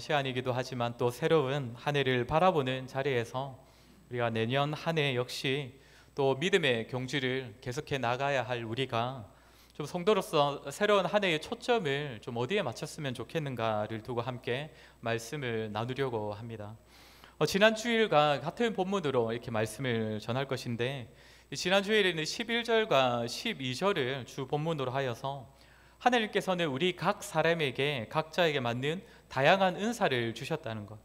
시간이기도 하지만 또 새로운 한 해를 바라보는 자리에서 우리가 내년 한 해 역시 또 믿음의 경주를 계속해 나가야 할 우리가 좀 성도로서 새로운 한 해의 초점을 좀 어디에 맞췄으면 좋겠는가를 두고 함께 말씀을 나누려고 합니다. 지난 주일과 같은 본문으로 이렇게 말씀을 전할 것인데, 지난 주일에는 11절과 12절을 주 본문으로 하여서 하나님께서는 우리 각 사람에게 각자에게 맞는 다양한 은사를 주셨다는 것,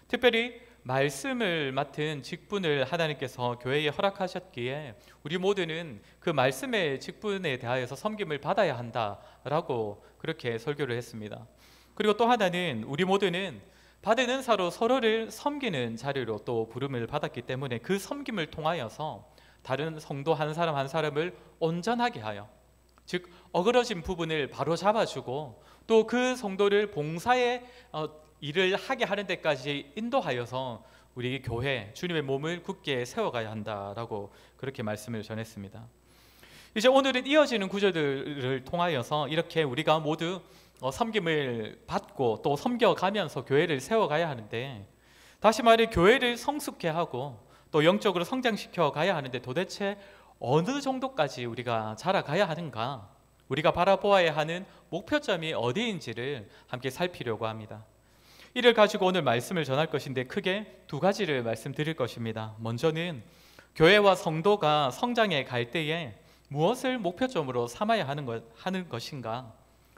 특별히 말씀을 맡은 직분을 하나님께서 교회에 허락하셨기에 우리 모두는 그 말씀의 직분에 대하여서 섬김을 받아야 한다라고 그렇게 설교를 했습니다. 그리고 또 하나는 우리 모두는 받은 은사로 서로를 섬기는 자리로 또 부름을 받았기 때문에 그 섬김을 통하여서 다른 성도 한 사람 한 사람을 온전하게 하여, 즉 어그러진 부분을 바로 잡아주고 또 그 성도를 봉사의 일을 하게 하는 데까지 인도하여서 우리 교회 주님의 몸을 굳게 세워가야 한다라고 그렇게 말씀을 전했습니다. 이제 오늘은 이어지는 구절들을 통하여서 이렇게 우리가 모두 섬김을 받고 또 섬겨가면서 교회를 세워가야 하는데, 다시 말해 교회를 성숙케 하고 또 영적으로 성장시켜 가야 하는데 도대체 어느 정도까지 우리가 자라가야 하는가, 우리가 바라보아야 하는 목표점이 어디인지를 함께 살피려고 합니다. 이를 가지고 오늘 말씀을 전할 것인데 크게 두 가지를 말씀드릴 것입니다. 먼저는 교회와 성도가 성장해 갈 때에 무엇을 목표점으로 삼아야 하는 것인가.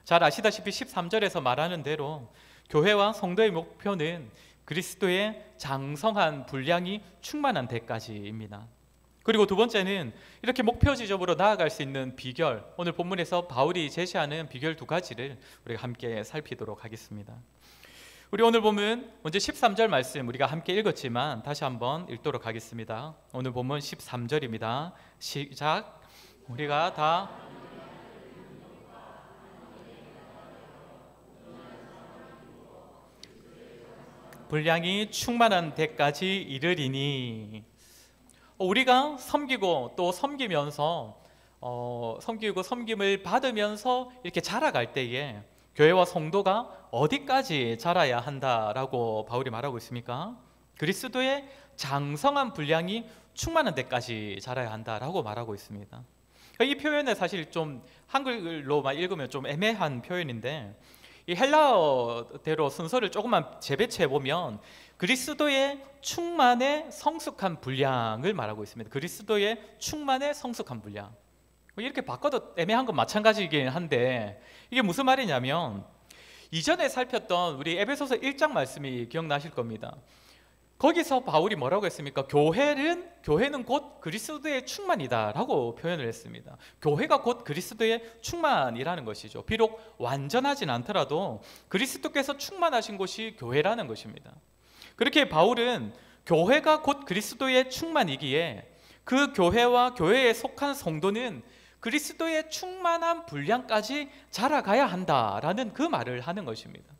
잘 아시다시피 13절에서 말하는 대로 교회와 성도의 목표는 그리스도의 장성한 분량이 충만한 데까지입니다. 그리고 두 번째는 이렇게 목표 지점으로 나아갈 수 있는 비결, 오늘 본문에서 바울이 제시하는 비결 두 가지를 우리가 함께 살피도록 하겠습니다. 우리 오늘 본문 먼저 13절 말씀 우리가 함께 읽었지만 다시 한번 읽도록 하겠습니다. 오늘 본문 13절입니다. 시작. 우리가 다 분량이 충만한 데까지 이르리니, 우리가 섬기고 또 섬기면서 섬기고 섬김을 받으면서 이렇게 자라갈 때에 교회와 성도가 어디까지 자라야 한다라고 바울이 말하고 있습니까? 그리스도의 장성한 분량이 충만한 데까지 자라야 한다라고 말하고 있습니다. 이 표현은 사실 좀 한글로만 읽으면 좀 애매한 표현인데, 이 헬라어대로 순서를 조금만 재배치해 보면 그리스도의 충만의 성숙한 분량을 말하고 있습니다. 그리스도의 충만의 성숙한 분량. 이렇게 바꿔도 애매한 건 마찬가지이긴 한데, 이게 무슨 말이냐면 이전에 살폈던 우리 에베소서 1장 말씀이 기억나실 겁니다. 거기서 바울이 뭐라고 했습니까? 교회는 곧 그리스도의 충만이다라고 표현을 했습니다. 교회가 곧 그리스도의 충만이라는 것이죠. 비록 완전하진 않더라도 그리스도께서 충만하신 곳이 교회라는 것입니다. 그렇게 바울은 교회가 곧 그리스도의 충만이기에 그 교회와 교회에 속한 성도는 그리스도의 충만한 분량까지 자라가야 한다라는 그 말을 하는 것입니다.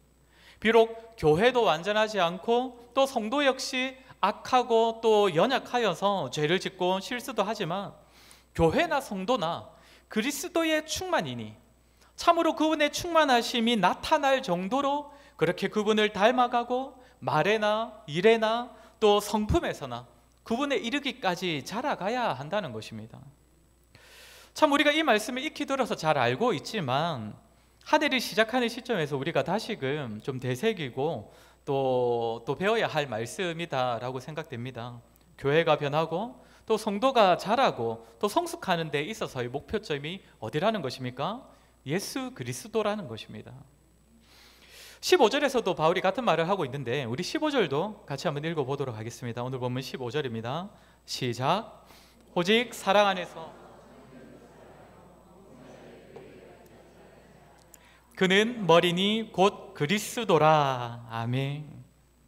비록 교회도 완전하지 않고 또 성도 역시 악하고 또 연약하여서 죄를 짓고 실수도 하지만 교회나 성도나 그리스도의 충만이니 참으로 그분의 충만하심이 나타날 정도로 그렇게 그분을 닮아가고 말에나 일에나 또 성품에서나 그분에 이르기까지 자라가야 한다는 것입니다. 참 우리가 이 말씀을 익히 들어서 잘 알고 있지만 한 해를 시작하는 시점에서 우리가 다시금 좀 되새기고 또 배워야 할 말씀이다라고 생각됩니다. 교회가 변하고 또 성도가 자라고 또 성숙하는 데 있어서의 목표점이 어디라는 것입니까? 예수 그리스도라는 것입니다. 15절에서도 바울이 같은 말을 하고 있는데 우리 15절도 같이 한번 읽어보도록 하겠습니다. 오늘 본문 15절입니다. 시작. 오직 사랑 안에서 그는 머리니 곧 그리스도라. 아멘.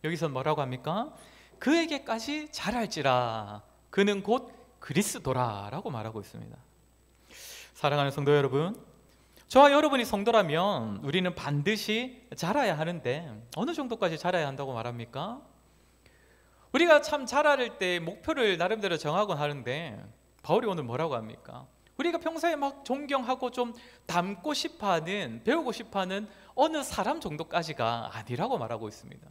여기서 뭐라고 합니까? 그에게까지 자랄지라. 그는 곧 그리스도라 라고 말하고 있습니다. 사랑하는 성도 여러분, 저와 여러분이 성도라면 우리는 반드시 자라야 하는데 어느 정도까지 자라야 한다고 말합니까? 우리가 참 자랄 때 목표를 나름대로 정하곤 하는데 바울이 오늘 뭐라고 합니까? 우리가 평소에 막 존경하고 좀 닮고 싶어하는, 배우고 싶어하는 어느 사람 정도까지가 아니라고 말하고 있습니다.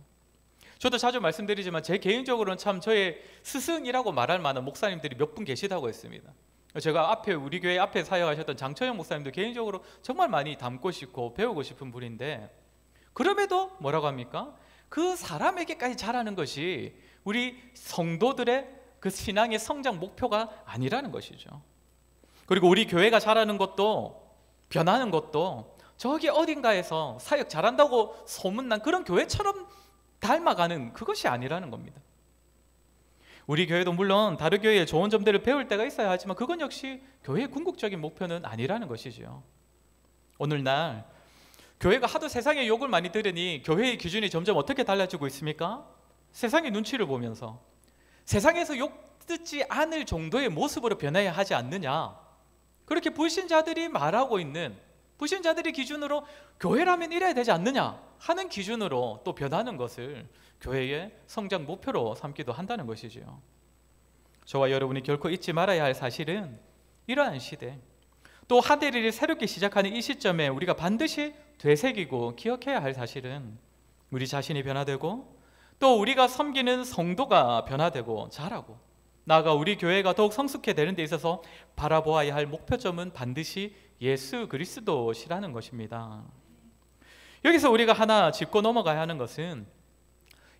저도 자주 말씀드리지만 제 개인적으로는 참 저의 스승이라고 말할 만한 목사님들이 몇 분 계시다고 했습니다. 제가 앞에 우리 교회 앞에 사역하셨던 장처영 목사님도 개인적으로 정말 많이 닮고 싶고 배우고 싶은 분인데, 그럼에도 뭐라고 합니까? 그 사람에게까지 잘하는 것이 우리 성도들의 그 신앙의 성장 목표가 아니라는 것이죠. 그리고 우리 교회가 잘하는 것도, 변하는 것도 저기 어딘가에서 사역 잘한다고 소문난 그런 교회처럼 닮아가는 그것이 아니라는 겁니다. 우리 교회도 물론 다른 교회의 좋은 점들을 배울 때가 있어야 하지만 그건 역시 교회의 궁극적인 목표는 아니라는 것이죠. 오늘날 교회가 하도 세상의 욕을 많이 들으니 교회의 기준이 점점 어떻게 달라지고 있습니까? 세상의 눈치를 보면서 세상에서 욕 듣지 않을 정도의 모습으로 변해야 하지 않느냐, 그렇게 불신자들이 말하고 있는, 불신자들의 기준으로 교회라면 이래야 되지 않느냐 하는 기준으로 또 변하는 것을 교회의 성장 목표로 삼기도 한다는 것이지요. 저와 여러분이 결코 잊지 말아야 할 사실은 이러한 시대, 또 한 해를 새롭게 시작하는 이 시점에 우리가 반드시 되새기고 기억해야 할 사실은 우리 자신이 변화되고 또 우리가 섬기는 성도가 변화되고 자라고 나아가 우리 교회가 더욱 성숙해 되는 데 있어서 바라보아야 할 목표점은 반드시 예수 그리스도시라는 것입니다. 여기서 우리가 하나 짚고 넘어가야 하는 것은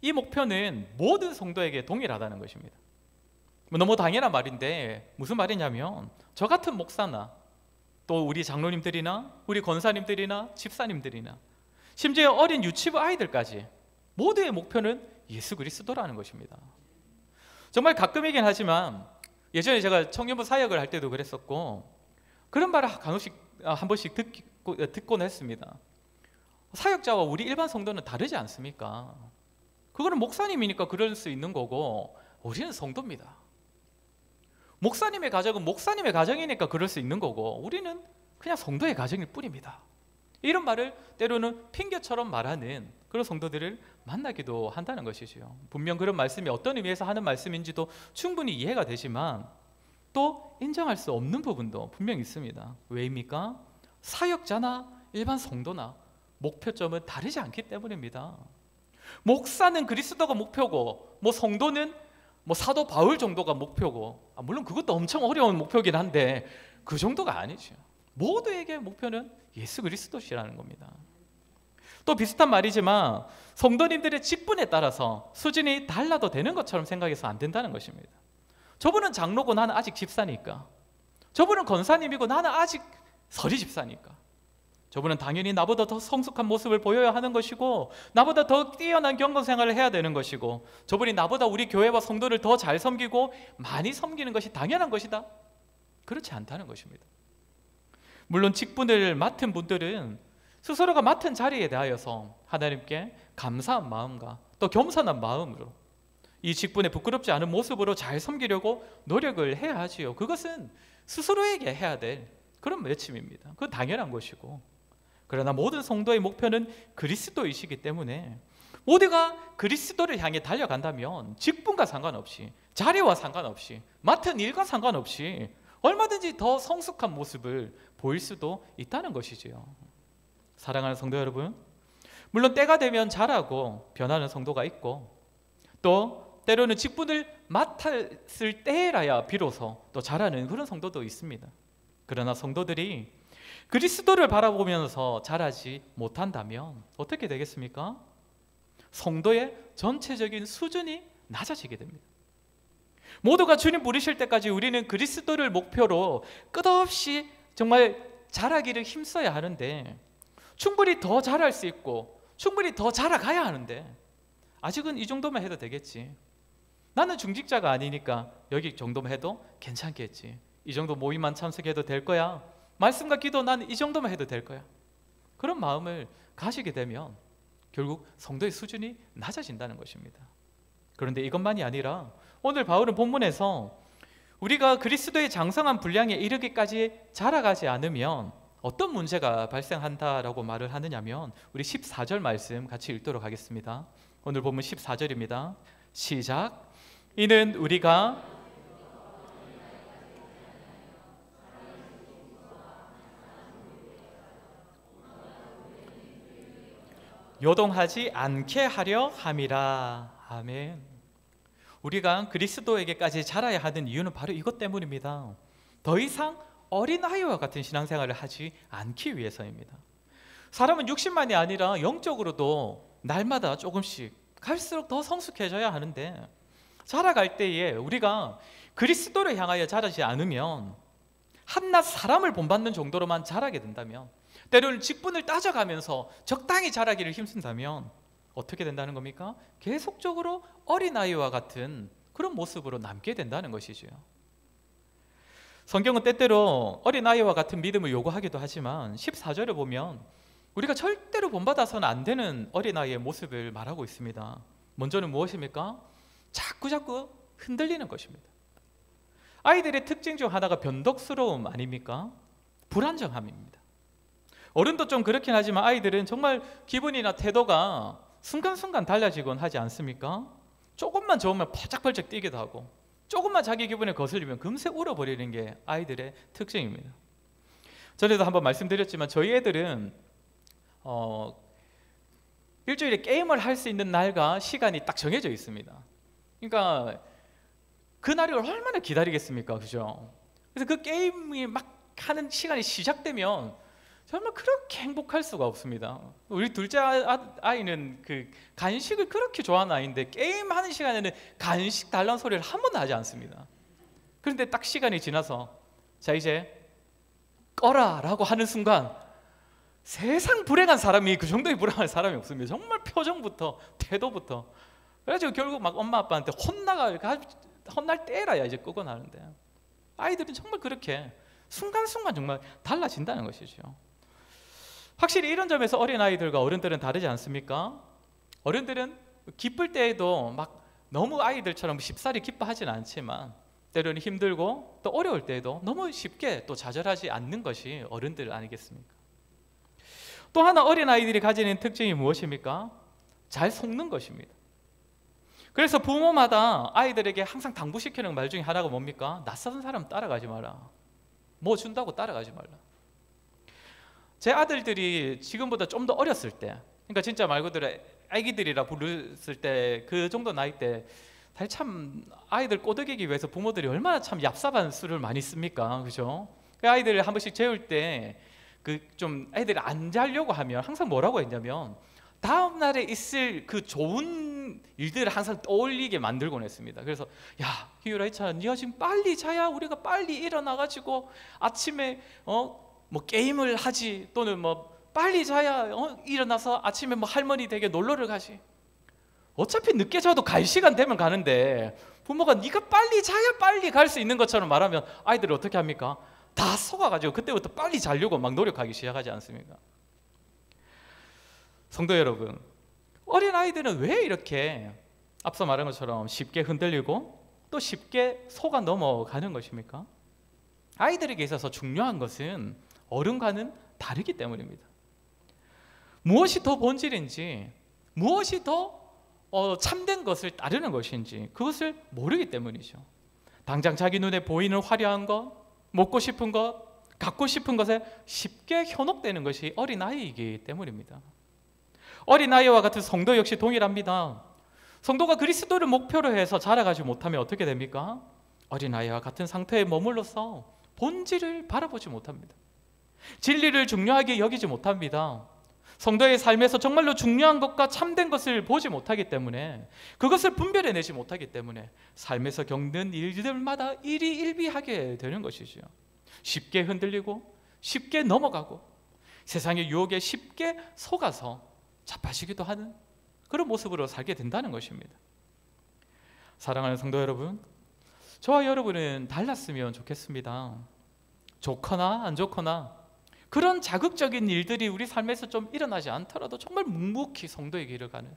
이 목표는 모든 성도에게 동일하다는 것입니다. 너무 당연한 말인데 무슨 말이냐면, 저 같은 목사나 또 우리 장로님들이나 우리 권사님들이나 집사님들이나 심지어 어린 유치부 아이들까지 모두의 목표는 예수 그리스도라는 것입니다. 정말 가끔이긴 하지만 예전에 제가 청년부 사역을 할 때도 그랬었고 그런 말을 간혹씩 한 번씩 듣곤 했습니다. 사역자와 우리 일반 성도는 다르지 않습니까? 그거는 목사님이니까 그럴 수 있는 거고 우리는 성도입니다. 목사님의 가정은 목사님의 가정이니까 그럴 수 있는 거고 우리는 그냥 성도의 가정일 뿐입니다. 이런 말을 때로는 핑계처럼 말하는 그런 성도들을 만나기도 한다는 것이지요. 분명 그런 말씀이 어떤 의미에서 하는 말씀인지도 충분히 이해가 되지만 또 인정할 수 없는 부분도 분명히 있습니다. 왜입니까? 사역자나 일반 성도나 목표점은 다르지 않기 때문입니다. 목사는 그리스도가 목표고 성도는 사도 바울 정도가 목표고, 물론 그것도 엄청 어려운 목표긴 한데 그 정도가 아니죠. 모두에게 목표는 예수 그리스도시라는 겁니다. 또 비슷한 말이지만 성도님들의 직분에 따라서 수준이 달라도 되는 것처럼 생각해서 안 된다는 것입니다. 저분은 장로고 나는 아직 집사니까, 저분은 권사님이고 나는 아직 서리 집사니까, 저분은 당연히 나보다 더 성숙한 모습을 보여야 하는 것이고 나보다 더 뛰어난 경건 생활을 해야 되는 것이고 저분이 나보다 우리 교회와 성도를 더 잘 섬기고 많이 섬기는 것이 당연한 것이다. 그렇지 않다는 것입니다. 물론 직분을 맡은 분들은 스스로가 맡은 자리에 대하여서 하나님께 감사한 마음과 또 겸손한 마음으로 이 직분에 부끄럽지 않은 모습으로 잘 섬기려고 노력을 해야 하지요. 그것은 스스로에게 해야 될 그런 외침입니다. 그건 당연한 것이고, 그러나 모든 성도의 목표는 그리스도이시기 때문에 모두가 그리스도를 향해 달려간다면 직분과 상관없이, 자리와 상관없이, 맡은 일과 상관없이 얼마든지 더 성숙한 모습을 보일 수도 있다는 것이지요. 사랑하는 성도 여러분, 물론 때가 되면 자라고 변하는 성도가 있고 또 때로는 직분을 맡았을 때라야 비로소 또 자라는 그런 성도도 있습니다. 그러나 성도들이 그리스도를 바라보면서 자라지 못한다면 어떻게 되겠습니까? 성도의 전체적인 수준이 낮아지게 됩니다. 모두가 주님 부르실 때까지 우리는 그리스도를 목표로 끝없이 정말 자라기를 힘써야 하는데, 충분히 더 자랄 수 있고 충분히 더 자라가야 하는데 아직은 이 정도만 해도 되겠지, 나는 중직자가 아니니까 여기 정도만 해도 괜찮겠지, 이 정도 모임만 참석해도 될 거야, 말씀과 기도 나는 이 정도만 해도 될 거야, 그런 마음을 가지게 되면 결국 성도의 수준이 낮아진다는 것입니다. 그런데 이것만이 아니라 오늘 바울은 본문에서 우리가 그리스도의 장성한 분량에 이르기까지 자라가지 않으면 어떤 문제가 발생한다라고 말을 하느냐면, 우리 14절 말씀 같이 읽도록 하겠습니다. 오늘 본문 14절입니다. 시작. 이는 우리가 요동하지 않게 하려 함이라. 아멘. 우리가 그리스도에게까지 자라야 하는 이유는 바로 이것 때문입니다. 더 이상 어린아이와 같은 신앙생활을 하지 않기 위해서입니다. 사람은 육신만이 아니라 영적으로도 날마다 조금씩 갈수록 더 성숙해져야 하는데, 자라갈 때에 우리가 그리스도를 향하여 자라지 않으면, 한낱 사람을 본받는 정도로만 자라게 된다면, 때로는 직분을 따져가면서 적당히 자라기를 힘쓴다면 어떻게 된다는 겁니까? 계속적으로 어린아이와 같은 그런 모습으로 남게 된다는 것이죠. 성경은 때때로 어린아이와 같은 믿음을 요구하기도 하지만 14절에 보면 우리가 절대로 본받아서는 안 되는 어린아이의 모습을 말하고 있습니다. 먼저는 무엇입니까? 자꾸자꾸 흔들리는 것입니다. 아이들의 특징 중 하나가 변덕스러움 아닙니까? 불안정함입니다. 어른도 좀 그렇긴 하지만 아이들은 정말 기분이나 태도가 순간순간 달라지곤 하지 않습니까? 조금만 좋으면 펄쩍펄쩍 뛰기도 하고, 조금만 자기 기분에 거슬리면 금세 울어버리는 게 아이들의 특징입니다. 전에도 한번 말씀드렸지만 저희 애들은 일주일에 게임을 할 수 있는 날과 시간이 딱 정해져 있습니다. 그러니까 그 날을 얼마나 기다리겠습니까? 그죠? 그래서 그 게임이 막 하는 시간이 시작되면 정말 그렇게 행복할 수가 없습니다. 우리 둘째 아이는 그 간식을 그렇게 좋아하는 아이인데 게임하는 시간에는 간식 달라는 소리를 한 번도 하지 않습니다. 그런데 딱 시간이 지나서 자 이제 꺼라 라고 하는 순간, 세상 불행한 사람이 그 정도의 불행한 사람이 없습니다. 정말 표정부터 태도부터. 그래가지고 결국 막 엄마 아빠한테 혼날 때라야 이제 끄고 나는데, 아이들은 정말 그렇게 순간순간 정말 달라진다는 것이죠. 확실히 이런 점에서 어린아이들과 어른들은 다르지 않습니까? 어른들은 기쁠 때에도 막 너무 아이들처럼 쉽사리 기뻐하지는 않지만 때로는 힘들고 또 어려울 때에도 너무 쉽게 또 좌절하지 않는 것이 어른들 아니겠습니까? 또 하나 어린아이들이 가지는 특징이 무엇입니까? 잘 속는 것입니다. 그래서 부모마다 아이들에게 항상 당부시키는 말 중에 하나가 뭡니까? 낯선 사람 따라가지 마라. 뭐 준다고 따라가지 말라. 제 아들들이 지금보다 좀 더 어렸을 때, 그러니까 진짜 말 그대로 아기들이라 부르실 때 그 정도 나이 때 참 아이들 꼬드기기 위해서 부모들이 얼마나 참 얍삽한 수를 많이 씁니까? 그죠? 그 아이들을 한 번씩 재울 때 그 좀 애들이 안 자려고 하면 항상 뭐라고 했냐면 다음 날에 있을 그 좋은 일들을 항상 떠올리게 만들곤 했습니다. 그래서 야 희율아 이찬아, 네가 지금 빨리 자야 우리가 빨리 일어나가지고 아침에 뭐 게임을 하지, 또는 뭐 빨리 자야 일어나서 아침에 뭐 할머니 댁에 놀러를 가지. 어차피 늦게 자도 갈 시간 되면 가는데 부모가 네가 빨리 자야 빨리 갈 수 있는 것처럼 말하면 아이들이 어떻게 합니까? 다 속아가지고 그때부터 빨리 자려고 막 노력하기 시작하지 않습니까? 성도 여러분, 어린아이들은 왜 이렇게 앞서 말한 것처럼 쉽게 흔들리고 또 쉽게 속아 넘어가는 것입니까? 아이들에게 있어서 중요한 것은 어른과는 다르기 때문입니다. 무엇이 더 본질인지, 무엇이 더 참된 것을 따르는 것인지 그것을 모르기 때문이죠. 당장 자기 눈에 보이는 화려한 것, 먹고 싶은 것, 갖고 싶은 것에 쉽게 현혹되는 것이 어린아이이기 때문입니다. 어린아이와 같은 성도 역시 동일합니다. 성도가 그리스도를 목표로 해서 자라가지 못하면 어떻게 됩니까? 어린아이와 같은 상태에 머물러서 본질을 바라보지 못합니다. 진리를 중요하게 여기지 못합니다. 성도의 삶에서 정말로 중요한 것과 참된 것을 보지 못하기 때문에, 그것을 분별해내지 못하기 때문에 삶에서 겪는 일들마다 일희일비하게 되는 것이죠. 쉽게 흔들리고 쉽게 넘어가고 세상의 유혹에 쉽게 속아서 자빠지기도 하는 그런 모습으로 살게 된다는 것입니다. 사랑하는 성도 여러분, 저와 여러분은 달랐으면 좋겠습니다. 좋거나 안 좋거나 그런 자극적인 일들이 우리 삶에서 좀 일어나지 않더라도 정말 묵묵히 성도의 길을 가는,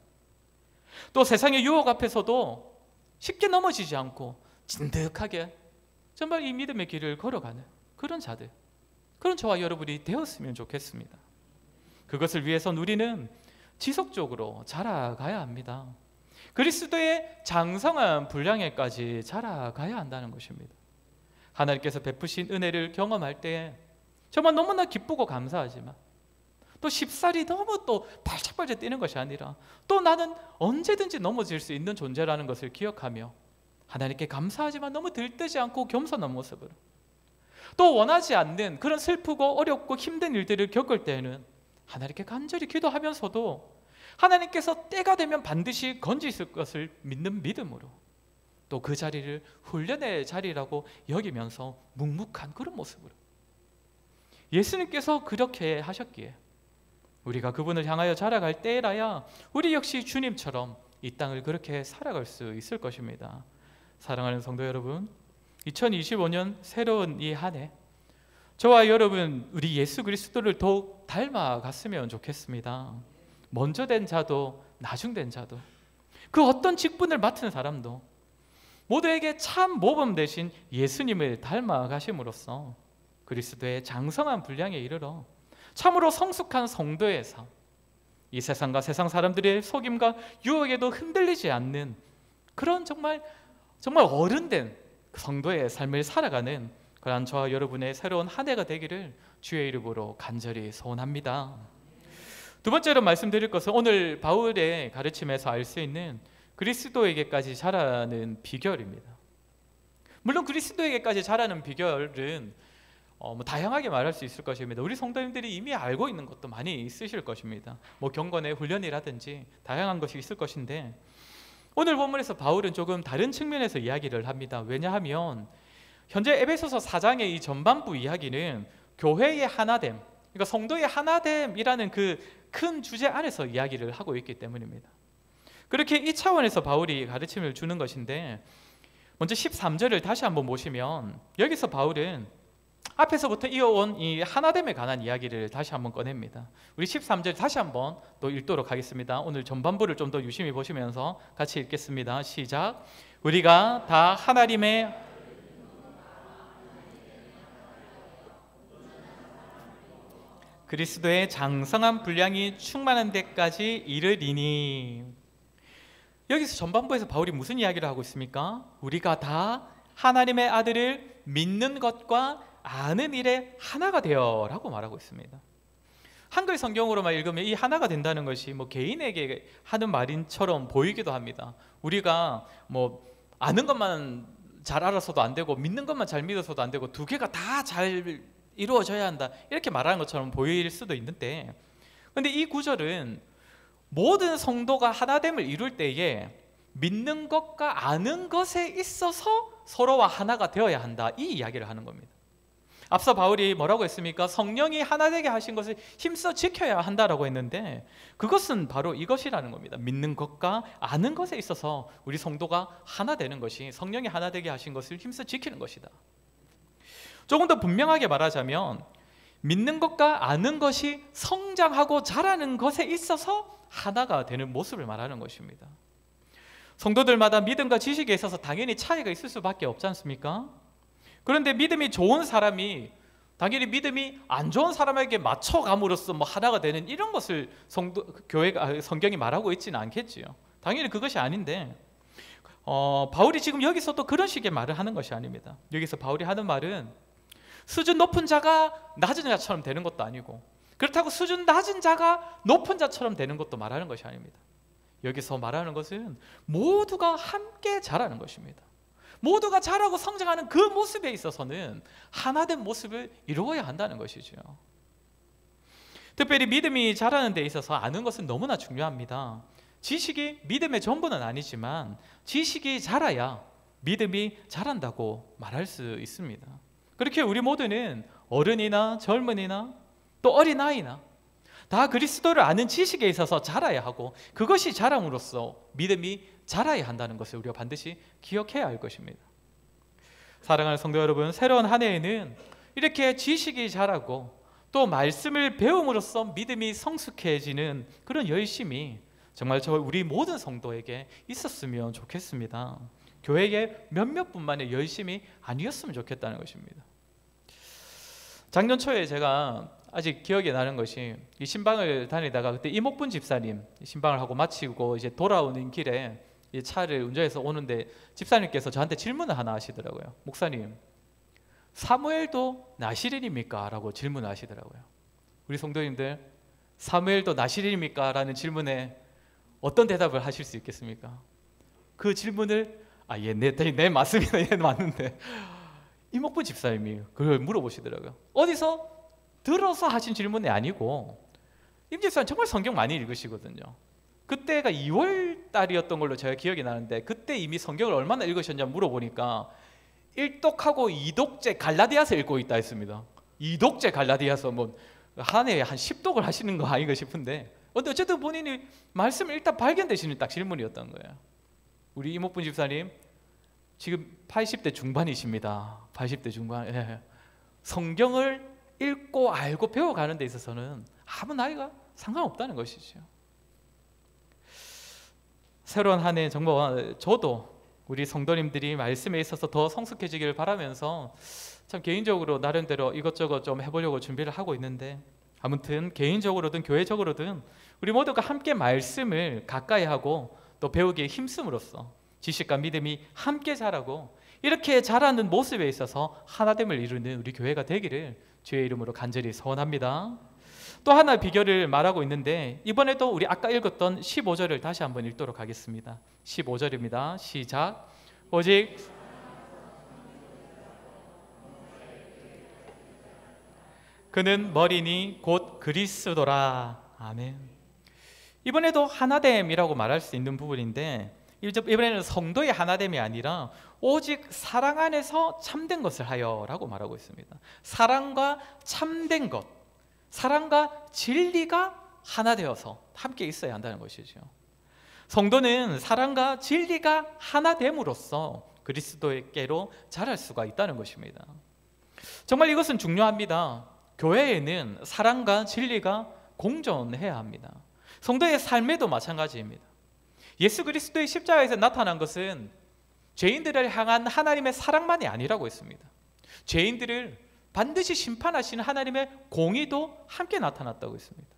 또 세상의 유혹 앞에서도 쉽게 넘어지지 않고 진득하게 정말 이 믿음의 길을 걸어가는 그런 자들, 그런 저와 여러분이 되었으면 좋겠습니다. 그것을 위해서 우리는 지속적으로 자라가야 합니다. 그리스도의 장성한 분량에까지 자라가야 한다는 것입니다. 하나님께서 베푸신 은혜를 경험할 때 정말 너무나 기쁘고 감사하지만 또 쉽사리 너무 또 발짝발짝 뛰는 것이 아니라 또 나는 언제든지 넘어질 수 있는 존재라는 것을 기억하며 하나님께 감사하지만 너무 들뜨지 않고 겸손한 모습으로, 또 원하지 않는 그런 슬프고 어렵고 힘든 일들을 겪을 때에는 하나님께 간절히 기도하면서도 하나님께서 때가 되면 반드시 건지실 것을 믿는 믿음으로 또 그 자리를 훈련의 자리라고 여기면서 묵묵한 그런 모습으로, 예수님께서 그렇게 하셨기에 우리가 그분을 향하여 자라갈 때라야 우리 역시 주님처럼 이 땅을 그렇게 살아갈 수 있을 것입니다. 사랑하는 성도 여러분, 2025년 새로운 이 한 해 저와 여러분 우리 예수 그리스도를 더욱 닮아갔으면 좋겠습니다. 먼저 된 자도 나중 된 자도 그 어떤 직분을 맡은 사람도 모두에게 참 모범 되신 예수님을 닮아가심으로써 그리스도의 장성한 분량에 이르러 참으로 성숙한 성도의 삶, 이 세상과 세상 사람들의 속임과 유혹에도 흔들리지 않는 그런 정말 어른된 성도의 삶을 살아가는 그러한 저와 여러분의 새로운 한 해가 되기를 주의 이름으로 간절히 소원합니다. 두 번째로 말씀드릴 것은 오늘 바울의 가르침에서 알 수 있는 그리스도에게까지 자라는 비결입니다. 물론 그리스도에게까지 자라는 비결은 다양하게 말할 수 있을 것입니다. 우리 성도님들이 이미 알고 있는 것도 많이 있으실 것입니다. 경건의 훈련이라든지 다양한 것이 있을 것인데 오늘 본문에서 바울은 조금 다른 측면에서 이야기를 합니다. 왜냐하면 현재 에베소서 4장의 이 전반부 이야기는 교회의 하나됨, 그러니까 성도의 하나됨이라는 그 큰 주제 안에서 이야기를 하고 있기 때문입니다. 그렇게 이 차원에서 바울이 가르침을 주는 것인데, 먼저 13절을 다시 한번 보시면 여기서 바울은 앞에서부터 이어온 이 하나됨에 관한 이야기를 다시 한번 꺼냅니다. 우리 13절 다시 한번 또 읽도록 하겠습니다. 오늘 전반부를 좀 더 유심히 보시면서 같이 읽겠습니다. 시작. 우리가 다 하나님의 그리스도의 장성한 분량이 충만한 데까지 이르리니. 여기서 전반부에서 바울이 무슨 이야기를 하고 있습니까? 우리가 다 하나님의 아들을 믿는 것과 아는 일에 하나가 되어 라고 말하고 있습니다. 한글 성경으로만 읽으면 이 하나가 된다는 것이 개인에게 하는 말인처럼 보이기도 합니다. 우리가 아는 것만 잘 알아서도 안 되고 믿는 것만 잘 믿어서도 안 되고 두 개가 다 잘 이루어져야 한다, 이렇게 말하는 것처럼 보일 수도 있는데, 그런데 이 구절은 모든 성도가 하나됨을 이룰 때에 믿는 것과 아는 것에 있어서 서로와 하나가 되어야 한다, 이 이야기를 하는 겁니다. 앞서 바울이 뭐라고 했습니까? 성령이 하나 되게 하신 것을 힘써 지켜야 한다라고 했는데 그것은 바로 이것이라는 겁니다. 믿는 것과 아는 것에 있어서 우리 성도가 하나 되는 것이 성령이 하나 되게 하신 것을 힘써 지키는 것이다. 조금 더 분명하게 말하자면 믿는 것과 아는 것이 성장하고 자라는 것에 있어서 하나가 되는 모습을 말하는 것입니다. 성도들마다 믿음과 지식에 있어서 당연히 차이가 있을 수밖에 없지 않습니까? 그런데 믿음이 좋은 사람이 당연히 믿음이 안 좋은 사람에게 맞춰감으로써 하나가 되는 이런 것을 성경이 말하고 있지는 않겠지요. 당연히 그것이 아닌데 바울이 지금 여기서 또 그런 식의 말을 하는 것이 아닙니다. 여기서 바울이 하는 말은 수준 높은 자가 낮은 자처럼 되는 것도 아니고 그렇다고 수준 낮은 자가 높은 자처럼 되는 것도 말하는 것이 아닙니다. 여기서 말하는 것은 모두가 함께 자라는 것입니다. 모두가 자라고 성장하는 그 모습에 있어서는 하나된 모습을 이루어야 한다는 것이죠. 특별히 믿음이 자라는 데 있어서 아는 것은 너무나 중요합니다. 지식이 믿음의 전부는 아니지만 지식이 자라야 믿음이 자란다고 말할 수 있습니다. 그렇게 우리 모두는 어른이나 젊은이나 또 어린아이나 다 그리스도를 아는 지식에 있어서 자라야 하고 그것이 자람으로써 믿음이 자라야 한다는 것을 우리가 반드시 기억해야 할 것입니다. 사랑하는 성도 여러분, 새로운 한 해에는 이렇게 지식이 자라고 또 말씀을 배움으로써 믿음이 성숙해지는 그런 열심이 정말 우리 모든 성도에게 있었으면 좋겠습니다. 교회의 몇몇 분만의 열심이 아니었으면 좋겠다는 것입니다. 작년 초에 제가 아직 기억이 나는 것이 이 신방을 다니다가 그때 이목분 집사님 신방을 하고 마치고 이제 돌아오는 길에 이 차를 운전해서 오는데 집사님께서 저한테 질문을 하나 하시더라고요. 목사님, 사무엘도 나시린입니까? 라고 질문을 하시더라고요. 우리 성도님들, 사무엘도 나실입니까? 라는 질문에 어떤 대답을 하실 수 있겠습니까? 그 질문을 내 맞습니다. 예, 맞는데 이목구 집사님이 그걸 물어보시더라고요. 어디서 들어서 하신 질문이 아니고, 임 집사님 정말 성경 많이 읽으시거든요. 그때가 2월 달이었던 걸로 제가 기억이 나는데, 그때 이미 성경을 얼마나 읽으셨냐 물어보니까 1독하고 2독째 갈라디아서 읽고 있다 했습니다. 2독째 갈라디아서 뭐 한 해에 한 10독을 하시는 거 아닌가 싶은데, 근데 어쨌든 본인이 말씀을 일단 발견되시는 딱 질문이었던 거예요. 우리 이목분 집사님 지금 80대 중반이십니다. 80대 중반. 예. 성경을 읽고 알고 배워가는 데 있어서는 아무 나이가 상관없다는 것이죠. 새로운 한 해 정말 저도 우리 성도님들이 말씀에 있어서 더 성숙해지기를 바라면서 참 개인적으로 나름대로 이것저것 좀 해보려고 준비를 하고 있는데, 아무튼 개인적으로든 교회적으로든 우리 모두가 함께 말씀을 가까이 하고 또 배우기에 힘씀으로써 지식과 믿음이 함께 자라고, 이렇게 자라는 모습에 있어서 하나됨을 이루는 우리 교회가 되기를 주의 이름으로 간절히 소원합니다. 또 하나 비결을 말하고 있는데, 이번에도 우리 아까 읽었던 15절을 다시 한번 읽도록 하겠습니다. 15절입니다. 시작. 오직 그는 머리니 곧 그리스도라. 아멘. 이번에도 하나됨이라고 말할 수 있는 부분인데, 이번에는 성도의 하나됨이 아니라 오직 사랑 안에서 참된 것을 하여 라고 말하고 있습니다. 사랑과 참된 것, 사랑과 진리가 하나 되어서 함께 있어야 한다는 것이죠. 성도는 사랑과 진리가 하나 됨으로써 그리스도께로 자랄 수가 있다는 것입니다. 정말 이것은 중요합니다. 교회에는 사랑과 진리가 공존해야 합니다. 성도의 삶에도 마찬가지입니다. 예수 그리스도의 십자가에서 나타난 것은 죄인들을 향한 하나님의 사랑만이 아니라고 했습니다. 죄인들을 반드시 심판하시는 하나님의 공의도 함께 나타났다고 했습니다.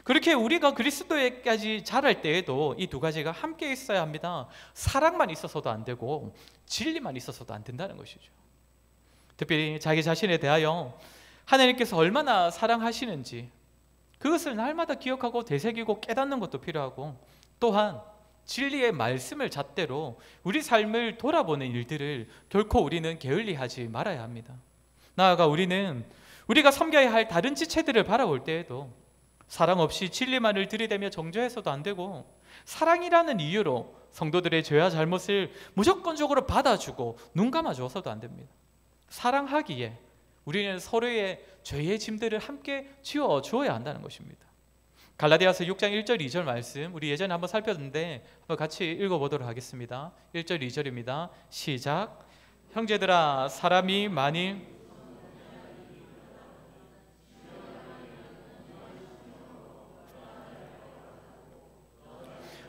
그렇게 우리가 그리스도에까지 자랄 때에도 이 두 가지가 함께 있어야 합니다. 사랑만 있어서도 안 되고 진리만 있어서도 안 된다는 것이죠. 특별히 자기 자신에 대하여 하나님께서 얼마나 사랑하시는지 그것을 날마다 기억하고 되새기고 깨닫는 것도 필요하고, 또한 진리의 말씀을 잣대로 우리 삶을 돌아보는 일들을 결코 우리는 게을리하지 말아야 합니다. 나아가 우리가 섬겨야 할 다른 지체들을 바라볼 때에도 사랑 없이 진리만을 들이대며 정죄해서도 안 되고, 사랑이라는 이유로 성도들의 죄와 잘못을 무조건적으로 받아주고 눈 감아주어서도 안 됩니다. 사랑하기에 우리는 서로의 죄의 짐들을 함께 지워주어야 한다는 것입니다. 갈라디아서 6장 1절 2절 말씀 우리 예전에 한번 살폈는데 한번 같이 읽어보도록 하겠습니다. 1절 2절입니다. 시작. 형제들아, 사람이 만일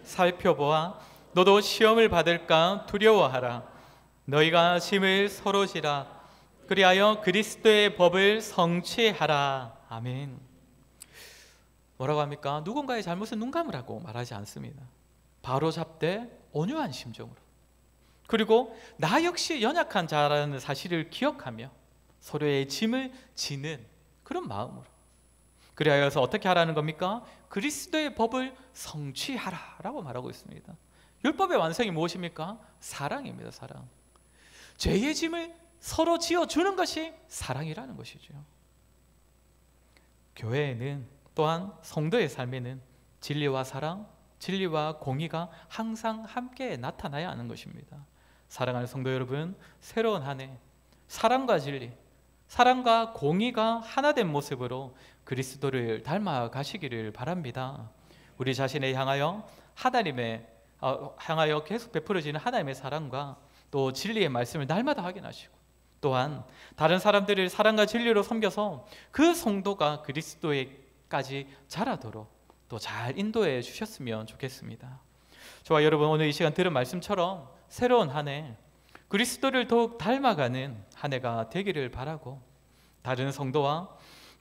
살펴보아 너도 시험을 받을까 두려워하라. 너희가 짐을 서로 지라. 그리하여 그리스도의 법을 성취하라. 아멘. 뭐라고 합니까? 누군가의 잘못은 눈 감으라고 말하지 않습니다. 바로 잡되 온유한 심정으로, 그리고 나 역시 연약한 자라는 사실을 기억하며 서로의 짐을 지는 그런 마음으로, 그리하여서 어떻게 하라는 겁니까? 그리스도의 법을 성취하라 라고 말하고 있습니다. 율법의 완성이 무엇입니까? 사랑입니다. 사랑. 죄의 짐을 서로 지어주는 것이 사랑이라는 것이죠. 교회에는 또한 성도의 삶에는 진리와 사랑, 진리와 공의가 항상 함께 나타나야 하는 것입니다. 사랑하는 성도 여러분, 새로운 한 해 사랑과 진리, 사랑과 공의가 하나된 모습으로 그리스도를 닮아 가시기를 바랍니다. 우리 자신에 향하여 향하여 계속 베풀어지는 하나님의 사랑과 또 진리의 말씀을 날마다 확인하시고, 또한 다른 사람들을 사랑과 진리로 섬겨서 그 성도가 그리스도에까지 자라도록 또 잘 인도해 주셨으면 좋겠습니다. 저와 여러분, 오늘 이 시간 들은 말씀처럼 새로운 한 해 그리스도를 더욱 닮아가는 한 해가 되기를 바라고, 다른 성도와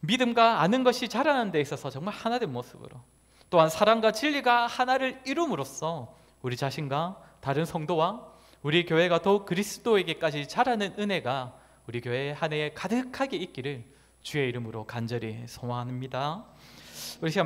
믿음과 아는 것이 자라는 데 있어서 정말 하나된 모습으로, 또한 사랑과 진리가 하나를 이룸으로써 우리 자신과 다른 성도와 우리 교회가 더욱 그리스도에게까지 자라는 은혜가 우리 교회의 한 해에 가득하게 있기를 주의 이름으로 간절히 소망합니다. 우리 시간